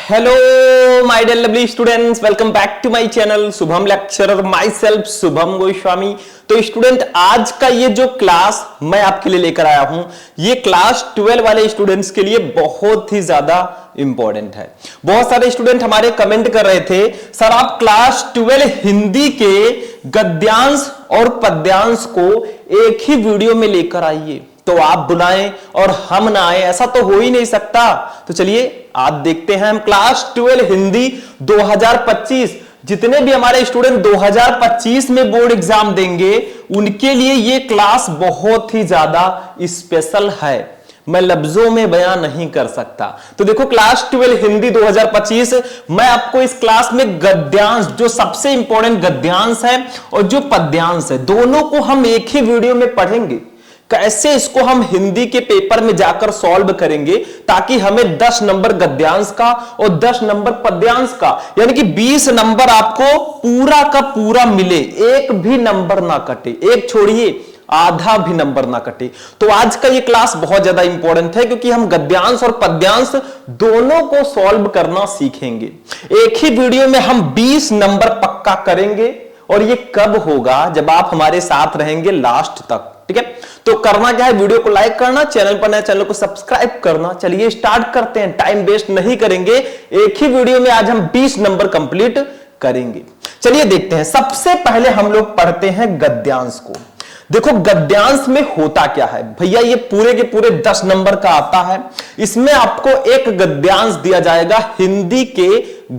Hello my dear lovely students, welcome back to my channel Shubham lecturer, myself Shubham Goswami. तो student, आज का ये जो क्लास मैं आपके लिए लेकर आया हूं, ये क्लास 12 वाले स्टूडेंट्स के लिए बहुत ही ज्यादा इंपॉर्टेंट है। बहुत सारे स्टूडेंट हमारे कमेंट कर रहे थे, सर आप क्लास 12 हिंदी के गद्यांश और पद्यांश को एक ही वीडियो में लेकर आइए। तो आप बुलाएं और हम ना आए, ऐसा तो हो ही नहीं सकता। तो चलिए आज देखते हैं हम क्लास 12 हिंदी 2025। जितने भी हमारे स्टूडेंट 2025 में बोर्ड एग्जाम देंगे उनके लिए ये क्लास बहुत ही ज्यादा स्पेशल है, मैं लफ्जों में बयान नहीं कर सकता। तो देखो क्लास 12 हिंदी 2025, मैं आपको इस क्लास में गद्यांश, जो सबसे इंपॉर्टेंट गद्यांश है और जो पद्यांश है, दोनों को हम एक ही वीडियो में पढ़ेंगे। कैसे इसको हम हिंदी के पेपर में जाकर सॉल्व करेंगे ताकि हमें 10 नंबर गद्यांश का और 10 नंबर पद्यांश का, यानी कि 20 नंबर आपको पूरा का पूरा मिले, एक भी नंबर ना कटे, एक छोड़िए आधा भी नंबर ना कटे। तो आज का ये क्लास बहुत ज्यादा इंपॉर्टेंट है क्योंकि हम गद्यांश और पद्यांश दोनों को सॉल्व करना सीखेंगे। एक ही वीडियो में हम 20 नंबर पक्का करेंगे और ये कब होगा? जब आप हमारे साथ रहेंगे लास्ट तक। ठीक है, तो करना क्या है, वीडियो को लाइक करना, चैनल पर नए चैनल को सब्सक्राइब करना। चलिए स्टार्ट करते हैं, टाइम वेस्ट नहीं करेंगे, एक ही वीडियो में आज हम 20 नंबर कंप्लीट करेंगे। चलिए देखते हैं। सबसे पहले हम लोग पढ़ते हैं गद्यांश को। देखो गद्यांश में होता क्या है भैया, ये पूरे के पूरे 10 नंबर का आता है। इसमें आपको एक गद्यांश दिया जाएगा हिंदी के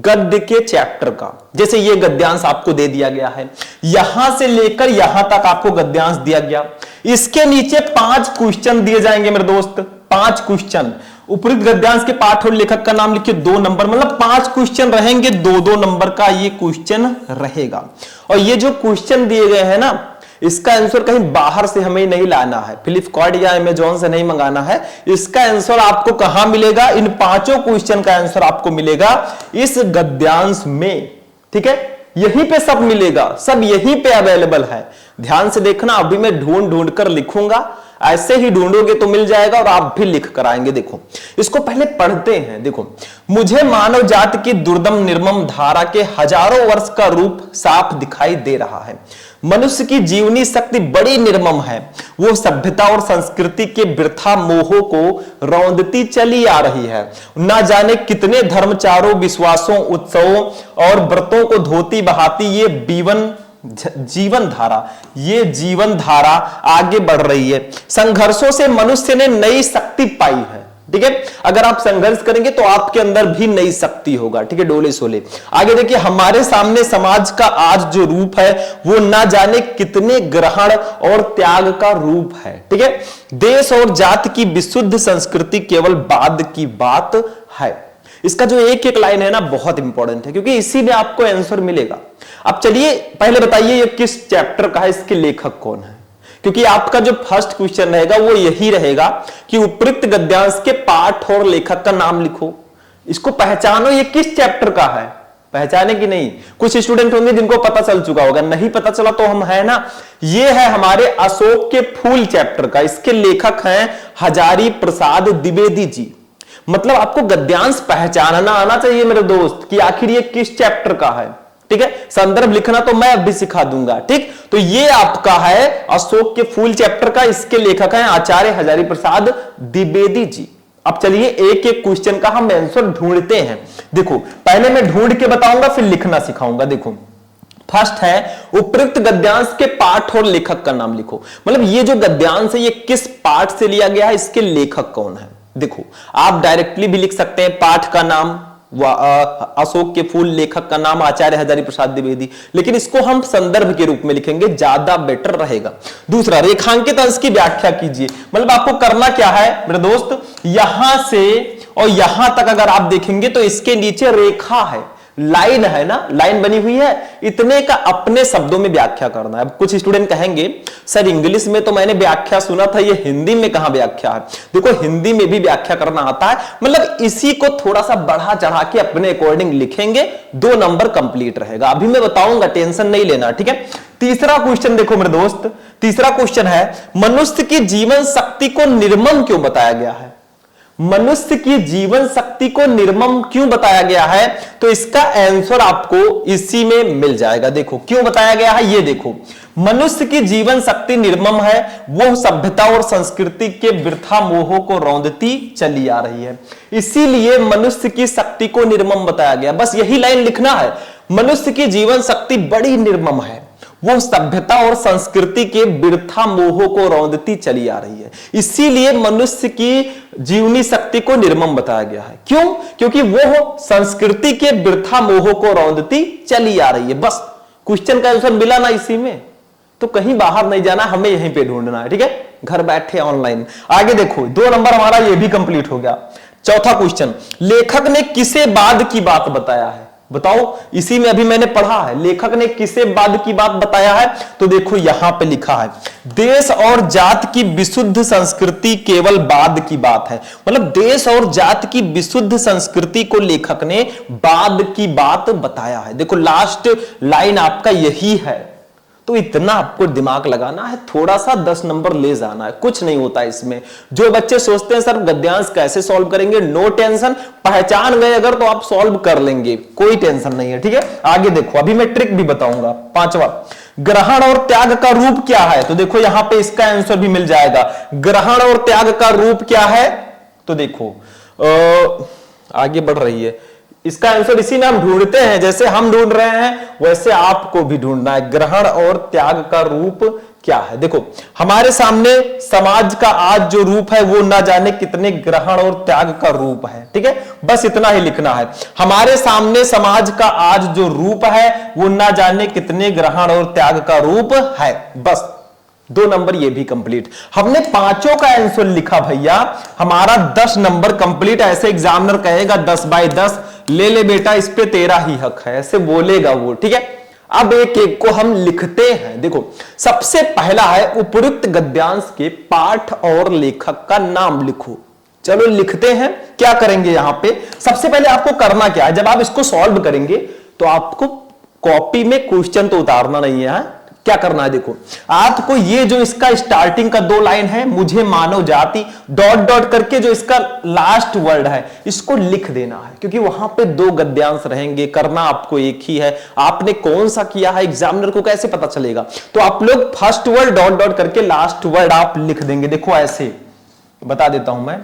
गद्य के चैप्टर का। जैसे ये गद्यांश आपको दे दिया गया है, यहां से लेकर यहां तक आपको गद्यांश दिया गया। इसके नीचे 5 क्वेश्चन दिए जाएंगे मेरे दोस्त, 5 क्वेश्चन। उपयुक्त गद्यांश के पाठ और लेखक का नाम लिखिए, 2 नंबर, मतलब 5 क्वेश्चन रहेंगे, 2-2 नंबर का ये क्वेश्चन रहेगा। और ये जो क्वेश्चन दिए गए हैं ना, इसका आंसर कहीं बाहर से हमें नहीं लाना है, फ्लिपकार्ट या अमेजॉन से नहीं मंगाना है। इसका आंसर आपको कहां मिलेगा? इन 5 क्वेश्चन का आंसर आपको मिलेगा इस गद्यांश में। ठीक है, यहीं पे सब मिलेगा, सब यहीं पे अवेलेबल है। ध्यान से देखना, अभी मैं ढूंढ ढूंढ कर लिखूंगा, ऐसे ही ढूंढोगे तो मिल जाएगा और आप भी लिख कर आएंगे। देखो इसको पहले पढ़ते हैं। देखो, मुझे मानव जाति की दुर्दम निर्मम धारा के हजारों वर्ष का रूप साफ दिखाई दे रहा है। मनुष्य की जीवनी शक्ति बड़ी निर्मम है, वो सभ्यता और संस्कृति के वृथा मोहों को रौंदती चली आ रही है। ना जाने कितने धर्मचारों, विश्वासों, उत्सवों और व्रतों को धोती बहाती ये जीवन धारा आगे बढ़ रही है। संघर्षों से मनुष्य ने नई शक्ति पाई है। ठीक है, अगर आप संघर्ष करेंगे तो आपके अंदर भी नई शक्ति होगा। ठीक है, डोले सोले। आगे देखिए, हमारे सामने समाज का आज जो रूप है वो ना जाने कितने ग्रहण और त्याग का रूप है। ठीक है, देश और जाति की विशुद्ध संस्कृति केवल बाद की बात है। इसका जो एक एक लाइन है ना, बहुत इंपॉर्टेंट है क्योंकि इसी में आपको आंसर मिलेगा। अब चलिए पहले बताइए ये किस चैप्टर का है, इसके लेखक कौन है? क्योंकि आपका जो फर्स्ट क्वेश्चन रहेगा वो यही रहेगा कि उपयुक्त गद्यांश के पाठ और लेखक का नाम लिखो। इसको पहचानो, ये किस चैप्टर का है, पहचाने कि नहीं? कुछ स्टूडेंट होंगे जिनको पता चल चुका होगा, नहीं पता चला तो हम है ना, ये है हमारे अशोक के फूल चैप्टर का। इसके लेखक हैं हजारी प्रसाद द्विवेदी जी। मतलब आपको गद्यांश पहचानना आना चाहिए मेरे दोस्त कि आखिर ये किस चैप्टर का है। ठीक है, संदर्भ लिखना तो मैं अभी सिखा दूंगा। ठीक, तो ये आपका है अशोक के फूल चैप्टर का। इसके लेखक हैं आचार्य हजारी प्रसाद द्विवेदी जी। अब चलिए एक एक क्वेश्चन का हम आंसर ढूंढते हैं। देखो पहले मैं ढूंढ के बताऊंगा, फिर लिखना सिखाऊंगा। देखो फर्स्ट है उपयुक्त गद्यांश के पाठ और लेखक का नाम लिखो। मतलब ये जो गद्यांश है ये किस पाठ से लिया गया है, इसके लेखक कौन है? देखो आप डायरेक्टली भी लिख सकते हैं, पाठ का नाम अशोक के फूल, लेखक का नाम आचार्य हजारी प्रसाद द्विवेदी, लेकिन इसको हम संदर्भ के रूप में लिखेंगे, ज्यादा बेटर रहेगा। दूसरा, रेखांकित अंश की व्याख्या कीजिए। मतलब आपको करना क्या है मेरे दोस्त, यहां से और यहां तक अगर आप देखेंगे तो इसके नीचे रेखा है, लाइन है ना, लाइन बनी हुई है, इतने का अपने शब्दों में व्याख्या करना है। अब कुछ स्टूडेंट कहेंगे सर इंग्लिश में तो मैंने व्याख्या सुना था, ये हिंदी में कहां व्याख्या है? देखो हिंदी में भी व्याख्या करना आता है, मतलब इसी को थोड़ा सा बढ़ा चढ़ा के अपने अकॉर्डिंग लिखेंगे, 2 नंबर कंप्लीट रहेगा। अभी मैं बताऊंगा, टेंशन नहीं लेना। ठीक है, तीसरा क्वेश्चन देखो मेरे दोस्त, तीसरा क्वेश्चन है मनुष्य की जीवन शक्ति को निर्मम क्यों बताया गया है? मनुष्य की जीवन शक्ति को निर्मम क्यों बताया गया है? तो इसका आंसर आपको इसी में मिल जाएगा। देखो क्यों बताया गया है, ये देखो, मनुष्य की जीवन शक्ति निर्मम है, वो सभ्यता और संस्कृति के वृथा मोह को रौंदती चली आ रही है, इसीलिए मनुष्य की शक्ति को निर्मम बताया गया। बस यही लाइन लिखना है, मनुष्य की जीवन शक्ति बड़ी निर्मम है, वो सभ्यता और संस्कृति के वृथा मोह को रौंदती चली आ रही है, इसीलिए मनुष्य की जीवनी शक्ति को निर्मम बताया गया है। क्यों? क्योंकि वो संस्कृति के वृथा मोह को रौंदती चली आ रही है। बस क्वेश्चन का आंसर मिला ना इसी में, तो कहीं बाहर नहीं जाना, हमें यहीं पे ढूंढना है, ठीक है, घर बैठे ऑनलाइन। आगे देखो 2 नंबर हमारा ये भी कंप्लीट हो गया। चौथा क्वेश्चन, लेखक ने किसे बाद की बात बताया है? बताओ, इसी में अभी मैंने पढ़ा है, लेखक ने किसे बाद की बात बताया है? तो देखो यहां पे लिखा है, देश और जात की विशुद्ध संस्कृति केवल बाद की बात है। मतलब देश और जात की विशुद्ध संस्कृति को लेखक ने बाद की बात बताया है। देखो लास्ट लाइन आपका यही है, तो इतना आपको दिमाग लगाना है, थोड़ा सा 10 नंबर ले जाना है, कुछ नहीं होता इसमें। जो बच्चे सोचते हैं सर गद्यांश कैसे सॉल्व करेंगे, नो टेंशन, पहचान गए अगर तो आप सॉल्व कर लेंगे, कोई टेंशन नहीं है, ठीक है। आगे देखो, अभी मैं ट्रिक भी बताऊंगा। 5वां, ग्रहण और त्याग का रूप क्या है? तो देखो यहां पे इसका आंसर भी मिल जाएगा। ग्रहण और त्याग का रूप क्या है? तो देखो आगे बढ़ रही है, इसका आंसर इसी में हम ढूंढते हैं, जैसे हम ढूंढ रहे हैं वैसे आपको भी ढूंढना है। ग्रहण और त्याग का रूप क्या है? देखो हमारे सामने समाज का आज जो रूप है वो ना जाने कितने ग्रहण और त्याग का रूप है, ठीक है, बस इतना ही लिखना है। हमारे सामने समाज का आज जो रूप है वो ना जाने कितने ग्रहण और त्याग का रूप है। बस 2 नंबर ये भी कंप्लीट। हमने 5 का आंसर लिखा भैया, हमारा 10 नंबर कंप्लीट। ऐसे एग्जामिनर कहेगा 10 बाई 10 ले ले बेटा, इस पे तेरा ही हक है, ऐसे बोलेगा वो, ठीक है। अब एक एक को हम लिखते हैं। देखो सबसे पहला है, उपयुक्त गद्यांश के पाठ और लेखक का नाम लिखो। चलो लिखते हैं। क्या करेंगे यहां पे, सबसे पहले आपको करना क्या है, जब आप इसको सॉल्व करेंगे तो आपको कॉपी में क्वेश्चन तो उतारना नहीं है, क्या करना है, देखो आपको ये जो इसका स्टार्टिंग का 2 लाइन है, मुझे मानव जाति डॉट डॉट करके जो इसका लास्ट वर्ड है इसको लिख देना है, क्योंकि वहां पे 2 गद्यांश रहेंगे, करना आपको एक ही है। आपने कौन सा किया है एग्जामिनर को कैसे पता चलेगा? तो आप लोग फर्स्ट वर्ड डॉट डॉट करके लास्ट वर्ड आप लिख देंगे। देखो ऐसे बता देता हूं मैं,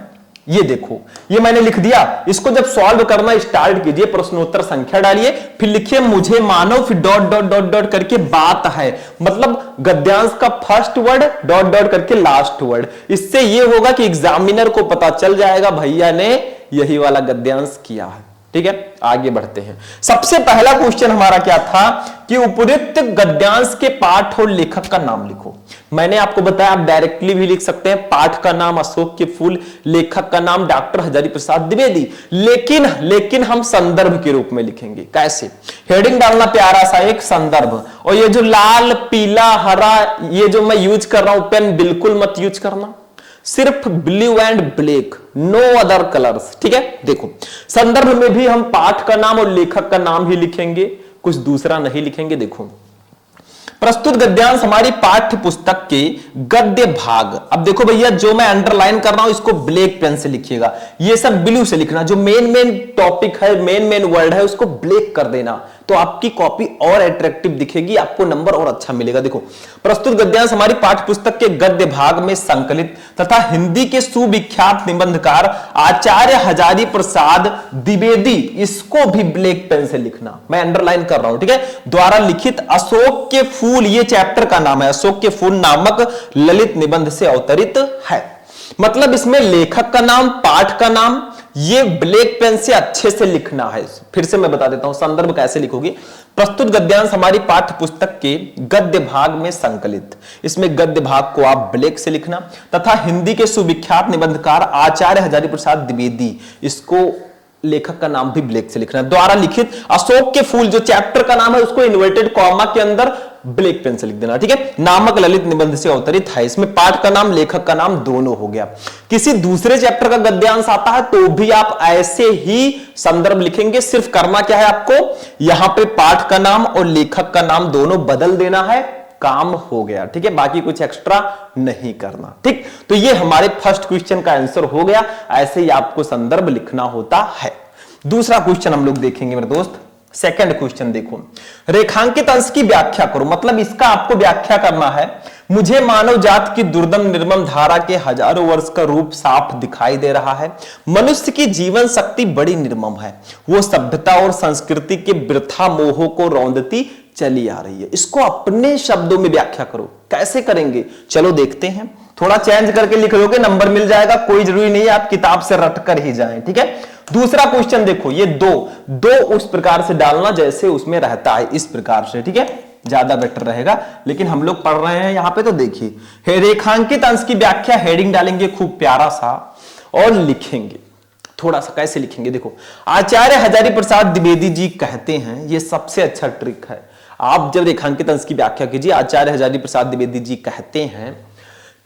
ये देखो ये मैंने लिख दिया। इसको जब सॉल्व करना स्टार्ट कीजिए, प्रश्नोत्तर संख्या डालिए, फिर लिखिए मुझे मानो, फिर डॉट डॉट डॉट डॉट करके बात है, मतलब गद्यांश का फर्स्ट वर्ड डॉट डॉट करके लास्ट वर्ड। इससे ये होगा कि एग्जामिनर को पता चल जाएगा भैया ने यही वाला गद्यांश किया है, ठीक है। आगे बढ़ते हैं। सबसे पहला क्वेश्चन हमारा क्या था कि उपयुक्त गद्यांश के पाठ और लेखक का नाम लिखो। मैंने आपको बताया आप डायरेक्टली भी लिख सकते हैं, पाठ का नाम अशोक के फूल, लेखक का नाम डॉक्टर हजारी प्रसाद द्विवेदी, लेकिन हम संदर्भ के रूप में लिखेंगे। कैसे? हेडिंग डालना प्यारा सा एक संदर्भ, और ये जो लाल पीला हरा ये जो मैं यूज कर रहा हूं पेन, बिल्कुल मत यूज करना, सिर्फ blue and black, no other colours, ठीक है। देखो संदर्भ में भी हम पाठ का नाम और लेखक का नाम ही लिखेंगे, कुछ दूसरा नहीं लिखेंगे। देखो प्रस्तुत गद्यांश हमारी पाठ्य पुस्तक के गद्य भाग। अब देखो भैया जो मैं अंडरलाइन कर रहा हूं इसको ब्लैक पेन से लिखिएगा, ये सब ब्लू से लिखना। जो मेन टॉपिक है, मेन वर्ड है उसको ब्लैक कर देना, तो आपकी कॉपी और अट्रैक्टिव दिखेगी, आपको नंबर और अच्छा मिलेगा। देखो प्रस्तुत गद्यांश हमारी पाठ्य पुस्तक के गद्य भाग में संकलित तथा हिंदी के सुविख्यात निबंधकार आचार्य हजारी प्रसाद द्विवेदी, इसको भी ब्लैक पेन से लिखना, मैं अंडरलाइन कर रहा हूं, ठीक है, द्वारा लिखित अशोक के फूल, ये चैप्टर का नाम है, अशोक के फूल नामक ललित निबंध से अवतरित है। मतलब इसमें लेखक का नाम, पाठ का नाम, ये ब्लैक पेन से अच्छे से लिखना है। फिर से मैं बता देता हूं संदर्भ कैसे लिखोगे। प्रस्तुत गद्यांश हमारी पाठ्य पुस्तक के गद्य भाग में संकलित, इसमें गद्य भाग को आप ब्लैक से लिखना, तथा हिंदी के सुविख्यात निबंधकार आचार्य हजारी प्रसाद द्विवेदी, इसको लेखक का नाम भी ब्लैक से लिखना। द्वारा लिखित अशोक के फूल, जो चैप्टर का नाम है उसको इन्वर्टेड कॉमा के अंदर ब्लैक पेन से लिख देना, ठीक है। नामक ललित निबंध से अवतरित है, इसमें पाठ का नाम लेखक का नाम दोनों हो गया। किसी दूसरे चैप्टर का गद्यांश आता है तो भी आप ऐसे ही संदर्भ लिखेंगे, सिर्फ करना क्या है आपको, यहां पे पाठ का नाम और लेखक का नाम दोनों बदल देना है, काम हो गया। ठीक है, बाकी कुछ एक्स्ट्रा नहीं करना। ठीक, तो ये हमारे फर्स्ट क्वेश्चन का आंसर हो गया। ऐसे ही आपको संदर्भ लिखना होता है। दूसरा क्वेश्चन हम लोग देखेंगे मेरे दोस्त। सेकंड क्वेश्चन देखो, रेखांकित अंश की व्याख्या करो। मतलब इसका आपको व्याख्या करना है। मुझे मानव जात की दुर्दम निर्मम धारा के हजारों वर्ष का रूप साफ दिखाई दे रहा है। मनुष्य की जीवन शक्ति बड़ी निर्मम है, वो सभ्यता और संस्कृति के वृथा मोहों को रौंदती चली आ रही है। इसको अपने शब्दों में व्याख्या करो। कैसे करेंगे, चलो देखते हैं। थोड़ा चेंज करके लिख लोगे, नंबर मिल जाएगा। कोई जरूरी नहीं है आप किताब से रट कर ही जाएं। ठीक है, दूसरा क्वेश्चन देखो, ये दो उस प्रकार से डालना जैसे उसमें रहता है, इस प्रकार से। ठीक है, ज्यादा बेटर रहेगा। लेकिन हम लोग पढ़ रहे हैं यहां पे, तो देखिए रेखांकित अंश की व्याख्या हेडिंग डालेंगे खूब प्यारा सा और लिखेंगे। थोड़ा सा कैसे लिखेंगे देखो, आचार्य हजारी प्रसाद द्विवेदी जी कहते हैं, ये सबसे अच्छा ट्रिक है। आप जब रेखांकित अंश की व्याख्या कीजिए, आचार्य हजारी प्रसाद द्विवेदी जी कहते हैं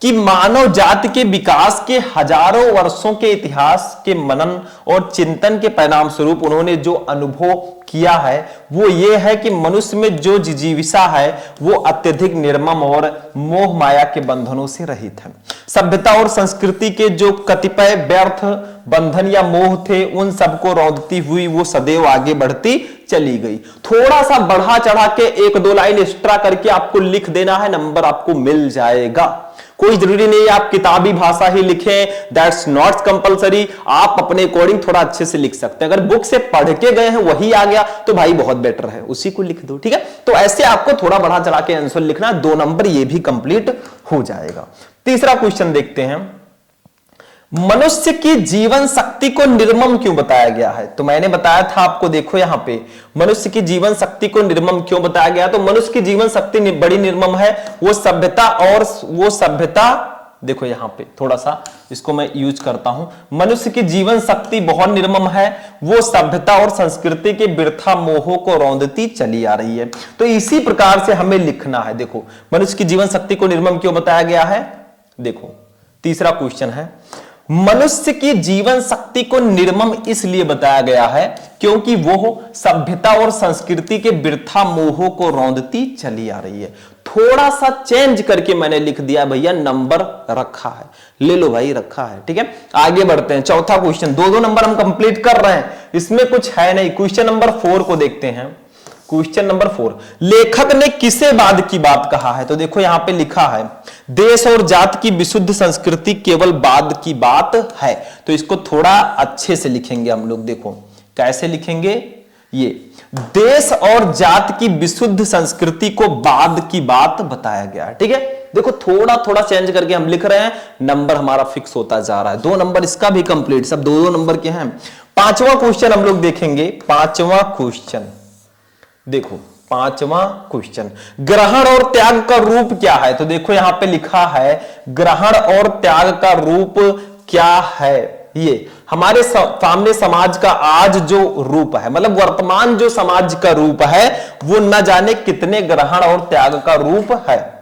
कि मानव जाति के विकास के हजारों वर्षों के इतिहास के मनन और चिंतन के परिणाम स्वरूप उन्होंने जो अनुभव किया है वो ये है कि मनुष्य में जो जिजीविषा है वो अत्यधिक निर्मम और मोह माया के बंधनों से रहित है। सभ्यता और संस्कृति के जो कतिपय व्यर्थ बंधन या मोह थे, उन सबको रौंदती हुई वो सदैव आगे बढ़ती चली गई। थोड़ा सा बढ़ा चढ़ा के एक दो लाइन एक्स्ट्रा करके आपको लिख देना है, नंबर आपको मिल जाएगा। कोई जरूरी नहीं आप किताबी भाषा ही लिखें, दैट्स नॉट कंपलसरी। आप अपने अकॉर्डिंग थोड़ा अच्छे से लिख सकते हैं। अगर बुक से पढ़ के गए हैं वही आ गया तो भाई बहुत बेटर है, उसी को लिख दो। ठीक है, तो ऐसे आपको थोड़ा बढ़ा चढ़ा के आंसर लिखना, 2 नंबर ये भी कंप्लीट हो जाएगा। तीसरा क्वेश्चन देखते हैं, मनुष्य की जीवन शक्ति को निर्मम क्यों बताया गया है? तो मैंने बताया था आपको, देखो यहां पे मनुष्य की जीवन शक्ति को निर्मम क्यों बताया गया। तो मनुष्य की जीवन शक्ति बड़ी निर्मम है, वो सभ्यता देखो यहां पे थोड़ा सा इसको मैं यूज करता हूं। मनुष्य की जीवन शक्ति बहुत निर्मम है, वो सभ्यता और संस्कृति के वृथा मोहों को रौंदती चली आ रही है। तो इसी प्रकार से हमें लिखना है। देखो मनुष्य की जीवन शक्ति को निर्मम क्यों बताया गया है। देखो तीसरा क्वेश्चन है, मनुष्य की जीवन शक्ति को निर्मम इसलिए बताया गया है क्योंकि वो सभ्यता और संस्कृति के वृथा मोहों को रौंदती चली आ रही है। थोड़ा सा चेंज करके मैंने लिख दिया भैया, नंबर रखा है, ले लो भाई, रखा है। ठीक है, आगे बढ़ते हैं। चौथा क्वेश्चन, 2-2 नंबर हम कंप्लीट कर रहे हैं, इसमें कुछ है नहीं। क्वेश्चन नंबर 4 को देखते हैं। क्वेश्चन नंबर 4, लेखक ने किसे बाद की बात कहा है। तो देखो यहां पे लिखा है, देश और जात की विशुद्ध संस्कृति केवल बाद की बात है। तो इसको थोड़ा अच्छे से लिखेंगे हम लोग। देखो कैसे लिखेंगे, ये देश और जात की विशुद्ध संस्कृति को बाद की बात बताया गया है। ठीक है, देखो थोड़ा थोड़ा चेंज करके हम लिख रहे हैं, नंबर हमारा फिक्स होता जा रहा है। 2 नंबर इसका भी कंप्लीट, सब 2-2 नंबर के हैं। 5वां क्वेश्चन हम लोग देखेंगे। 5वां क्वेश्चन देखो, 5वां क्वेश्चन, ग्रहण और त्याग का रूप क्या है। तो देखो यहां पे लिखा है, ग्रहण और त्याग का रूप क्या है। ये हमारे सामने समाज का आज जो रूप है, मतलब वर्तमान जो समाज का रूप है, वो न जाने कितने ग्रहण और त्याग का रूप है।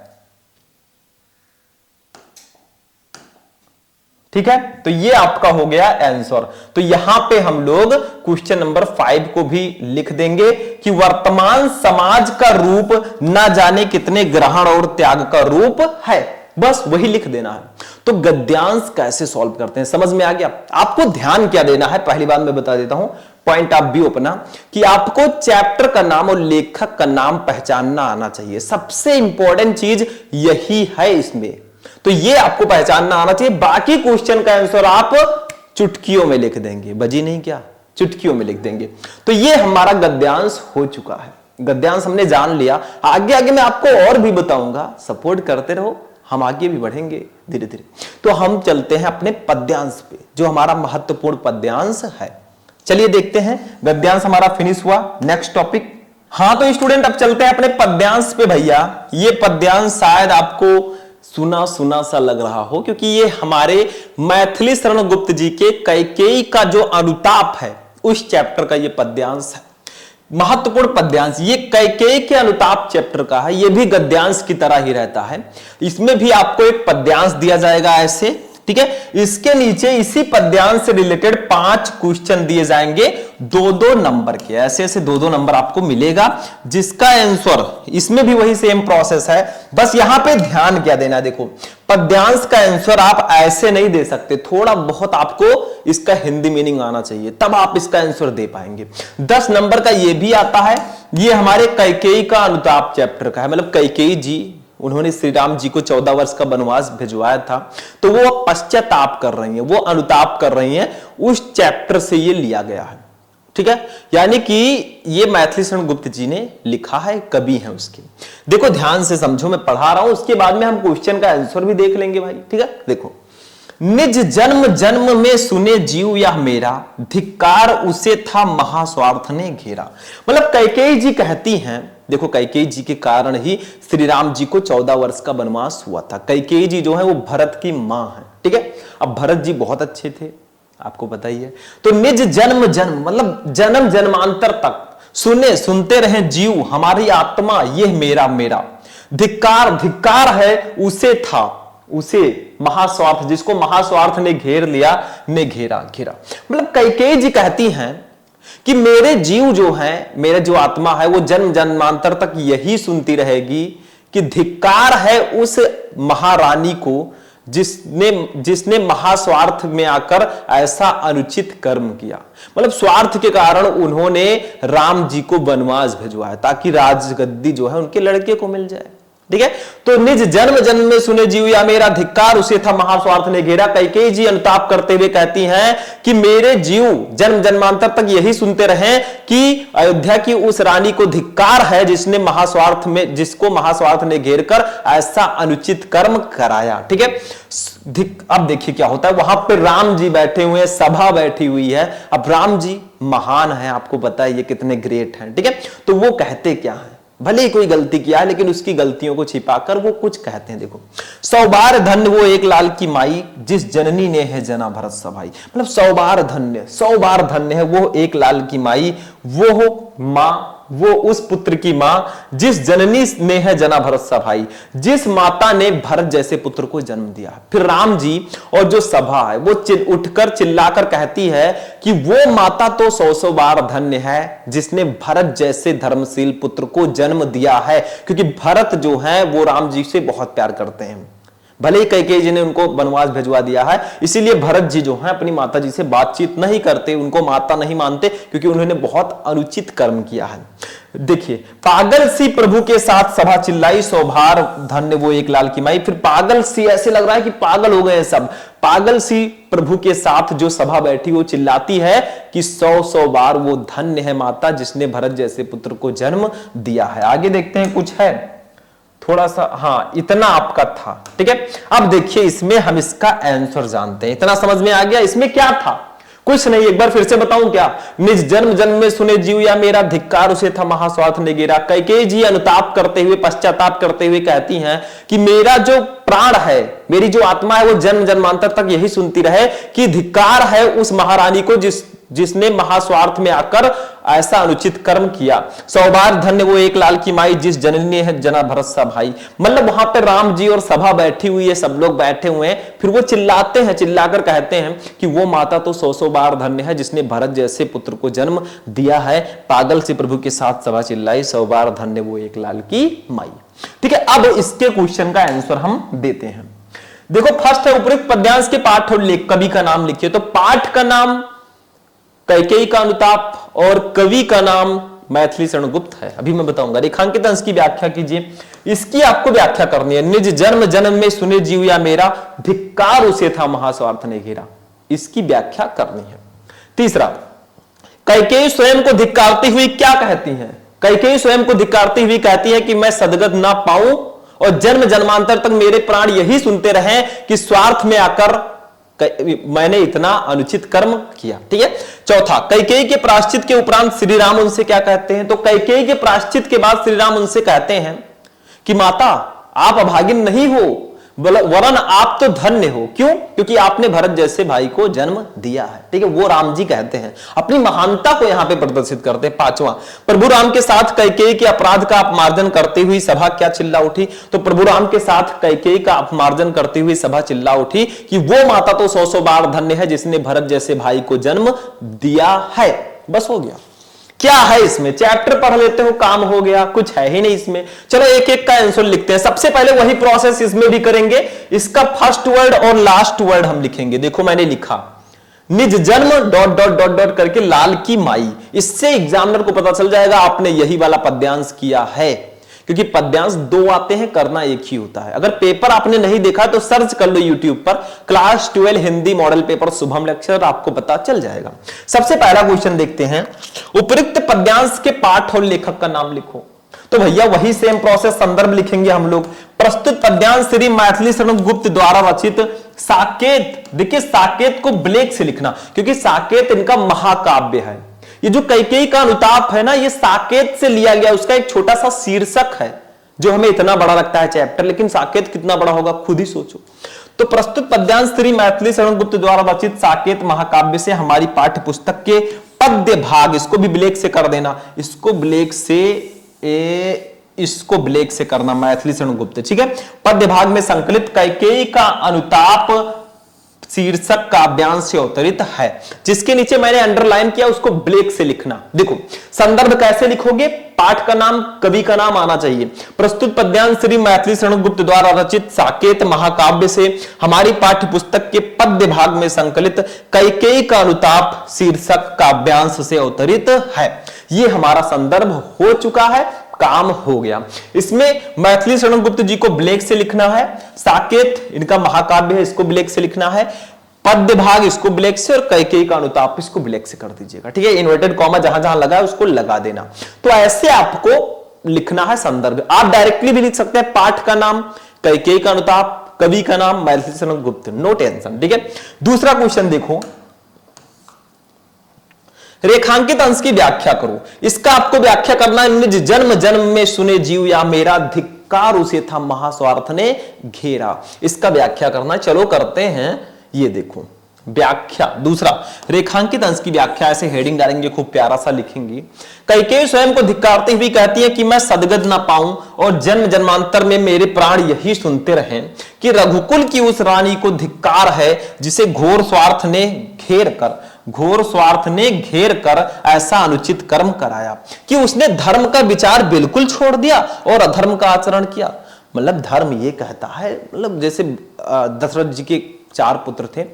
ठीक है, तो ये आपका हो गया आंसर। तो यहां पे हम लोग क्वेश्चन नंबर 5 को भी लिख देंगे कि वर्तमान समाज का रूप न जाने कितने ग्रहण और त्याग का रूप है, बस वही लिख देना है। तो गद्यांश कैसे सॉल्व करते हैं, समझ में आ गया। आपको ध्यान क्या देना है, पहली बात मैं बता देता हूं, पॉइंट ऑफ व्यू अपना, कि आपको चैप्टर का नाम और लेखक का नाम पहचानना आना चाहिए। सबसे इंपॉर्टेंट चीज यही है इसमें, तो ये आपको पहचानना आना चाहिए। बाकी क्वेश्चन का आंसर आप चुटकियों में लिख देंगे, बजी नहीं क्या, चुटकियों में लिख देंगे। तो ये हमारा गद्यांश हो चुका है। गद्यांश हमने जान लिया, आगे आगे मैं आपको और भी बताऊंगा, सपोर्ट करते रहो, हम आगे भी बढ़ेंगे धीरे धीरे। तो हम चलते हैं अपने पद्यांश पे, जो हमारा महत्वपूर्ण पद्यांश है। चलिए देखते हैं, गद्यांश हमारा फिनिश हुआ। Next topic. हाँ तो स्टूडेंट अब चलते हैं अपने पद्यांश पे। भैया ये पद्यांश शायद आपको सुना सुना सा लग रहा हो, क्योंकि ये हमारे मैथिली शरण गुप्त जी के कैकेयी का जो अनुताप है उस चैप्टर का ये पद्यांश है। महत्वपूर्ण पद्यांश, ये कैकेयी के अनुताप चैप्टर का है। ये भी गद्यांश की तरह ही रहता है। इसमें भी आपको एक पद्यांश दिया जाएगा ऐसे, ठीक है। इसके नीचे इसी पद्यांश से रिलेटेड 5 क्वेश्चन दिए जाएंगे 2-2 नंबर के, ऐसे ऐसे 2-2 नंबर आपको मिलेगा, जिसका आंसर इसमें भी वही सेम प्रोसेस है। बस यहां पे ध्यान क्या देना, देखो पद्यांश का आंसर आप ऐसे नहीं दे सकते, थोड़ा बहुत आपको इसका हिंदी मीनिंग आना चाहिए, तब आप इसका आंसर दे पाएंगे। 10 नंबर का ये भी आता है, ये हमारे कैकेयी का अनुताप चैप्टर का है, मतलब कैकेयी जी उन्होंने श्री राम जी को 14 वर्ष का वनवास भिजवाया था, तो वो पश्चाताप कर रही हैं, वो अनुताप कर रही हैं, उस चैप्टर से ये लिया गया है, ठीक है। यानी कि ये मैथिली शरण गुप्त जी ने लिखा है, कवि हैं उसके। देखो ध्यान से समझो, मैं पढ़ा रहा हूं, उसके बाद में हम क्वेश्चन का आंसर भी देख लेंगे भाई, ठीक है। देखो, निज जन्म जन्म में सुने जीव यह मेरा, धिक्कार उसे था महास्वार्थ ने घेरा। मतलब कैकेयी जी कहती हैं, देखो कैकेयी जी के कारण ही श्री राम जी को 14 वर्ष का वनवास हुआ था। कैकेयी जी जो है वो भरत की मां है, ठीक है। अब भरत जी बहुत अच्छे थे, आपको पता ही है। तो निज जन्म जन्म मतलब जन्म जन्मांतर तक सुने सुनते रहे जीव हमारी आत्मा ये मेरा मेरा, धिक्कार धिक्कार है उसे था, उसे महास्वार्थ, जिसको महास्वार्थ ने घेर लिया, ने घेरा घेरा। मतलब कैकेयी जी कहती हैं कि मेरे जीव जो है, मेरा जो आत्मा है वो जन्म जन्मांतर तक यही सुनती रहेगी कि धिक्कार है उस महारानी को जिसने महास्वार्थ में आकर ऐसा अनुचित कर्म किया। मतलब स्वार्थ के कारण उन्होंने राम जी को वनवास भिजवाया ताकि राजगद्दी जो है उनके लड़के को मिल जाए, ठीक है। तो निज जन्म जन्म में सुने जीव या मेरा, धिक्कार उसे था महास्वार्थ ने घेरा। कैकेयी जी अनुताप करते हुए कहती हैं कि मेरे जीव जन्म जन्मांतर तक यही सुनते रहे कि अयोध्या की उस रानी को धिक्कार है जिसने महास्वार्थ में, जिसको महास्वार्थ ने घेर कर ऐसा अनुचित कर्म कराया, ठीक है। अब देखिए क्या होता है, वहां पर राम जी बैठे हुए हैं, सभा बैठी हुई है। अब राम जी महान है, आपको पता है ये कितने ग्रेट हैं, ठीक है। तो वो कहते क्या है, भले ही कोई गलती किया है लेकिन उसकी गलतियों को छिपाकर वो कुछ कहते हैं। देखो, 100 बार धन्य वो एक लाल की माई, जिस जननी ने है जना भरत सभाई। मतलब 100 बार धन्य, 100 बार धन्य है वो एक लाल की माई, वो हो मां, वो उस पुत्र की मां जिस जननी ने है जना भरत सभाई, जिस माता ने भरत जैसे पुत्र को जन्म दिया। फिर राम जी और जो सभा है वो उठकर चिल्लाकर कहती है कि वो माता तो 100 बार धन्य है जिसने भरत जैसे धर्मशील पुत्र को जन्म दिया है, क्योंकि भरत जो है वो राम जी से बहुत प्यार करते हैं। भले ही कैकेयी जी ने उनको वनवास भिजवा दिया है, इसीलिए भरत जी जो हैं अपनी माता जी से बातचीत नहीं करते, उनको माता नहीं मानते, क्योंकि उन्होंने बहुत अनुचित कर्म किया है। देखिए, पागल सी प्रभु के साथ सभा चिल्लाई, 100 बार धन्य वो एक लाल की माई। फिर पागल सी, ऐसे लग रहा है कि पागल हो गए सब। पागल सी प्रभु के साथ जो सभा बैठी वो चिल्लाती है कि 100 बार वो धन्य है माता जिसने भरत जैसे पुत्र को जन्म दिया है। आगे देखते हैं, कुछ है थोड़ा सा, हाँ इतना आपका था, ठीक है। अब देखिए इसमें हम इसका आंसर जानते हैं, इतना समझ में आ गया। इसमें क्या था, कुछ नहीं, एक बार फिर से बताऊं क्या, निज जन्म जन्म में सुने जीव या मेरा, धिक्कार उसे था महास्वार्थ ने घेरा। कैकेयी जी अनुताप करते हुए, पश्चाताप करते हुए कहती हैं कि मेरा जो प्राण है, मेरी जो आत्मा है वो जन्म जन्मांतर तक यही सुनती रहे कि धिक्कार है उस महारानी को जिसने महास्वार्थ में आकर ऐसा अनुचित कर्म किया। 100 बार धन्य वो एक लाल की माई, जिस जननी है जना भरत सभाई। मतलब वहां पर राम जी और सभा बैठी हुई है, सब लोग बैठे हुए हैं, फिर वो चिल्लाते हैं, चिल्लाकर कहते हैं कि वो माता तो 100 बार धन्य है जिसने भरत जैसे पुत्र को जन्म दिया है। पागल से प्रभु के साथ सभा चिल्लाई, 100 बार धन्य वो एक लाल की माई, ठीक है। अब इसके क्वेश्चन का आंसर हम देते हैं। देखो, फर्स्ट है उपयुक्त पद्यांश के पाठ और कवि का नाम लिखिए। तो पाठ का नाम कैकेयी का अनुताप और कवि का नाम मैथिली शरण गुप्त है। अभी मैं बताऊंगा। रेखांकित अंश की व्याख्या कीजिए, इसकी आपको व्याख्या करनी है। निज जन्म जन्म में सुने जीव या मेरा, धिक्कार उसे था महास्वार्थ ने घेरा, इसकी व्याख्या करनी है। तीसरा, कैकेयी स्वयं को धिक्कारती हुई क्या कहती है। कैकेयी स्वयं को धिक्कारती हुई कहती है कि मैं सदगत ना पाऊं और जन्म जन्मांतर तक मेरे प्राण यही सुनते रहे कि स्वार्थ में आकर मैंने इतना अनुचित कर्म किया, ठीक है। चौथा, कैकेयी के प्रायश्चित के उपरांत श्री राम उनसे क्या कहते हैं। तो कैकेयी के प्रायश्चित के बाद श्री राम उनसे कहते हैं कि माता आप अभागिन नहीं हो, वरन आप तो धन्य हो। क्यों? क्योंकि आपने भरत जैसे भाई को जन्म दिया है। ठीक है, वो राम जी कहते हैं, अपनी महानता को यहां पे प्रदर्शित करते हैं। पांचवा, प्रभु राम के साथ कैकेयी के अपराध का अपमार्जन करती हुई सभा क्या चिल्ला उठी? तो प्रभु राम के साथ कैकेयी का अपमार्जन करती हुई सभा चिल्ला उठी कि वो माता तो 100 बार धन्य है जिसने भरत जैसे भाई को जन्म दिया है। बस हो गया। क्या है इसमें? चैप्टर पढ़ लेते हो, काम हो गया, कुछ है ही नहीं इसमें। चलो एक एक का आंसर लिखते हैं। सबसे पहले वही प्रोसेस इसमें भी करेंगे। इसका फर्स्ट वर्ड और लास्ट वर्ड हम लिखेंगे। देखो मैंने लिखा निज जन्म ... करके लाल की माई। इससे एग्जामिनर को पता चल जाएगा आपने यही वाला पद्यांश किया है, क्योंकि पद्यांश दो आते हैं, करना एक ही होता है। अगर पेपर आपने नहीं देखा तो सर्च कर लो यूट्यूब पर, class 12 Hindi model paper Shubham lecture, आपको पता चल जाएगा। सबसे पहला क्वेश्चन देखते हैं। उपयुक्त पद्यांश के पाठ और लेखक का नाम लिखो। तो भैया वही सेम प्रोसेस, संदर्भ लिखेंगे हम लोग। प्रस्तुत पद्यांश श्री मैथिली शरण गुप्त द्वारा रचित साकेत। देखिए साकेत को ब्लैक से लिखना, क्योंकि साकेत इनका महाकाव्य है। ये जो कैकेयी का अनुताप है ना, ये साकेत से लिया गया, उसका एक छोटा सा शीर्षक है जो हमें इतना बड़ा लगता है चैप्टर, लेकिन साकेत कितना बड़ा होगा खुद ही सोचो। तो प्रस्तुत पद्यांश श्री मैथिली शरण गुप्त द्वारा रचित साकेत महाकाव्य से हमारी पाठ्य पुस्तक के पद्य भाग, इसको भी ब्लैक से कर देना, इसको ब्लैक से करना, मैथिली शरण गुप्त। ठीक है, पद्य भाग में संकलित कैकेयी का अनुताप शीर्षक काव्यांश से अवतरित है। जिसके नीचे मैंने अंडरलाइन किया उसको ब्लैक से लिखना। देखो संदर्भ कैसे लिखोगे? पाठ का नाम, कवि का नाम आना चाहिए। प्रस्तुत पद्यांश श्री मैथिली शरण गुप्त द्वारा रचित साकेत महाकाव्य से हमारी पाठ्य पुस्तक के पद्य भाग में संकलित कैकेयी का अनुताप शीर्षक काव्यांश से अवतरित है। ये हमारा संदर्भ हो चुका है, काम हो गया। इसमें मैथिली शरण गुप्त जी को ब्लैक से लिखना है, साकेत इनका महाकाव्य है, इसको ब्लैक से लिखना है, पद्य भाग इसको ब्लैक से, और कैकेयी का अनुताप इसको ब्लैक से कर दीजिएगा। ठीक है, इन्वर्टेड कॉमा जहां जहां लगा है उसको लगा देना। तो ऐसे आपको लिखना है संदर्भ। आप डायरेक्टली भी लिख सकते हैं पाठ का नाम, कैकेयी का अनुताप, कवि का नाम मैथिली शरण गुप्त, नो टेंशन। ठीक है, दूसरा क्वेश्चन देखो, रेखांकित अंश की व्याख्या करो। इसका आपको व्याख्या करना है। निज जन्म जन्म में सुने जीव या मेरा धिक्कार उसे था महास्वार्थ ने घेरा। इसका व्याख्या करना, चलो करते हैं। ये देखो व्याख्या, दूसरा रेखांकित अंश की व्याख्या, ऐसे हेडिंग डालेंगे, खूब प्यारा सा लिखेंगे। कैकेयी स्वयं को धिक्कारते हुए कहती है कि मैं सदगत ना पाऊं और जन्म जन्मांतर में मेरे प्राण यही सुनते रहें कि रघुकुल की उस रानी को धिक्कार है जिसे घोर स्वार्थ ने घेर कर ऐसा अनुचित कर्म कराया कि उसने धर्म का विचार बिल्कुल छोड़ दिया और अधर्म का आचरण किया। मतलब धर्म ये कहता है, मतलब जैसे दशरथ जी के 4 पुत्र थे,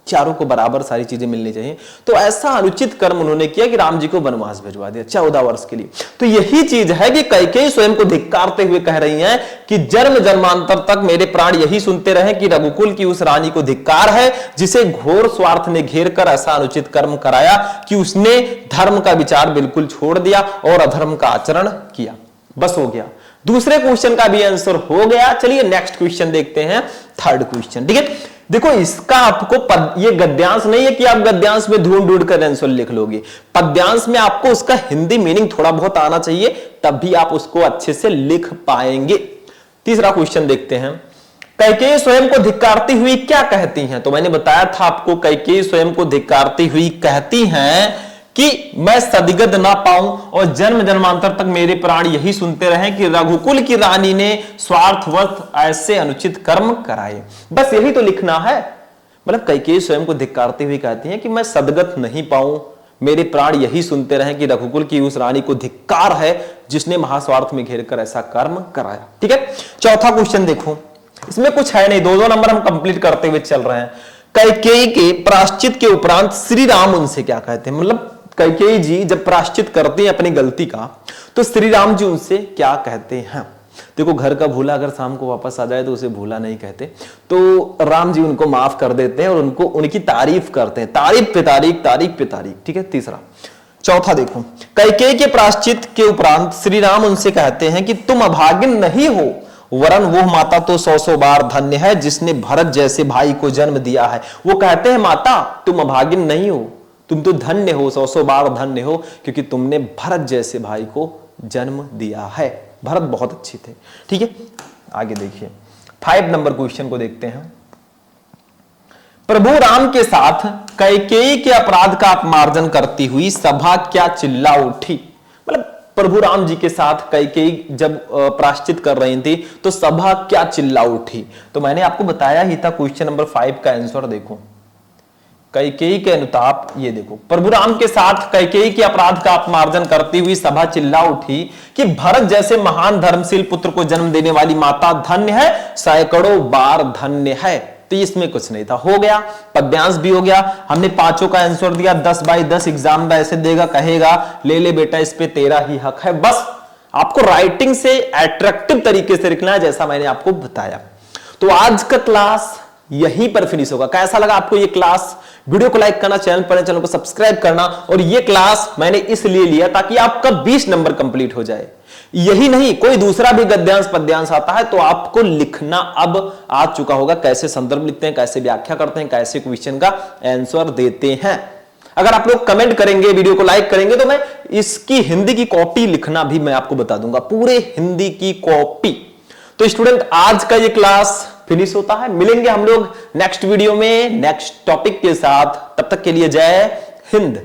चारों को बराबर सारी चीजें मिलनी चाहिए, तो ऐसा अनुचित कर्म उन्होंने किया कि राम जी को वनवास भिजवा दिया 14 वर्ष के लिए। तो यही चीज है कि कैकेयी स्वयं को धिक्कारते हुए कह रही हैं कि जन्म जन्मांतर तक मेरे प्राण यही सुनते रहे कि रघुकुल की उस रानी को धिक्कार है जिसे घोर स्वार्थ ने घेर कर ऐसा अनुचित कर्म कराया कि उसने धर्म का विचार बिल्कुल छोड़ दिया और अधर्म का आचरण किया। बस हो गया, दूसरे क्वेश्चन का भी आंसर हो गया। चलिए नेक्स्ट क्वेश्चन देखते हैं, थर्ड क्वेश्चन। ठीक है, देखो इसका आपको ये गद्यांश नहीं है कि आप गद्यांश में ढूंढ कर आंसर लिख लोगे। पद्यांश में आपको उसका हिंदी मीनिंग थोड़ा बहुत आना चाहिए, तब भी आप उसको अच्छे से लिख पाएंगे। तीसरा क्वेश्चन देखते हैं। कैकेयी स्वयं को धिक्कारती हुई क्या कहती हैं? तो मैंने बताया था आपको, कैकेयी स्वयं को धिक्कारती हुई कहती हैं कि मैं सदगत ना पाऊं और जन्म जन्मांतर तक मेरे प्राण यही सुनते रहें कि रघुकुल की रानी ने स्वार्थवश ऐसे अनुचित कर्म कराए। बस यही तो लिखना है। मतलब कैकेयी स्वयं को धिक्कारती हुई कहती हैं कि मैं सदगत नहीं पाऊं, मेरे प्राण यही सुनते रहें कि रघुकुल की उस रानी को धिक्कार है जिसने महास्वार्थ में घेर कर ऐसा कर्म कराया। ठीक है, चौथा क्वेश्चन देखो, इसमें कुछ है नहीं, 2-2 नंबर हम कंप्लीट करते हुए चल रहे हैं। कैकेयी के प्रायश्चित के उपरांत श्री राम उनसे क्या कहते हैं? मतलब कैकेयी जी जब प्रायश्चित करते हैं अपनी गलती का, तो श्री राम जी उनसे क्या कहते हैं? देखो घर का भूला अगर शाम को वापस आ जाए तो उसे भूला नहीं कहते, तो राम जी उनको माफ कर देते हैं और उनको उनकी तारीफ करते हैं, तारीफ पे तारीफ, तारीफ पे तारीफ। ठीक है, तीसरा। चौथा देखो, कैकेयी के प्रायश्चित के उपरांत श्री राम उनसे कहते हैं कि तुम अभागिन नहीं हो, वरन वो माता तो 100 बार धन्य है जिसने भरत जैसे भाई को जन्म दिया है। वो कहते हैं माता तुम अभागिन नहीं हो, तुम तो धन्य हो, 100 बार धन्य हो, क्योंकि तुमने भरत जैसे भाई को जन्म दिया है। भरत बहुत अच्छे थे। ठीक है, आगे देखिए, 5 नंबर क्वेश्चन को देखते हैं। प्रभु राम के साथ कैकेयी के अपराध का अपमार्जन करती हुई सभा क्या चिल्ला उठी। मतलब प्रभु राम जी के साथ कैकेयी जब प्रायश्चित कर रही थी तो सभा क्या चिल्ला उठी। तो मैंने आपको बताया ही था, क्वेश्चन नंबर 5 का आंसर देखो, कैकेयी के अनुताप। ये देखो, प्रभु राम के साथ कैकेयी के अपराध का अपमार्जन करती हुई सभा चिल्ला उठी कि भरत जैसे महान धर्मशील पुत्र को जन्म देने वाली माता धन्य है, सैकड़ों बार धन्य है। तो इसमें कुछ नहीं था, हो गया, पद्यांश भी हो गया। हमने पांचों का आंसर दिया, 10 बाई 10 एग्जाम में ऐसे देगा, कहेगा ले ले बेटा इस पे तेरा ही हक है। बस आपको राइटिंग से अट्रैक्टिव तरीके से लिखना है, जैसा मैंने आपको बताया। तो आज का क्लास यहीं पर फिनिश होगा। कैसा लगा आपको ये क्लास? वीडियो को लाइक करना, चैनल को सब्सक्राइब करना। और ये क्लास मैंने इसलिए लिया ताकि आपका 20 नंबर कंप्लीट हो जाए। यही नहीं, कोई दूसरा भी गद्यांश पद्यांश आता है तो आपको लिखना अब आ चुका होगा, कैसे संदर्भ लिखते हैं, कैसे व्याख्या करते हैं, कैसे क्वेश्चन का आंसर देते हैं। अगर आप लोग कमेंट करेंगे, वीडियो को लाइक करेंगे तो मैं इसकी हिंदी की कॉपी लिखना भी मैं आपको बता दूंगा, पूरे हिंदी की कॉपी। तो स्टूडेंट, आज का ये क्लास फिनिश होता है। मिलेंगे हम लोग नेक्स्ट वीडियो में नेक्स्ट टॉपिक के साथ। तब तक के लिए जय हिंद।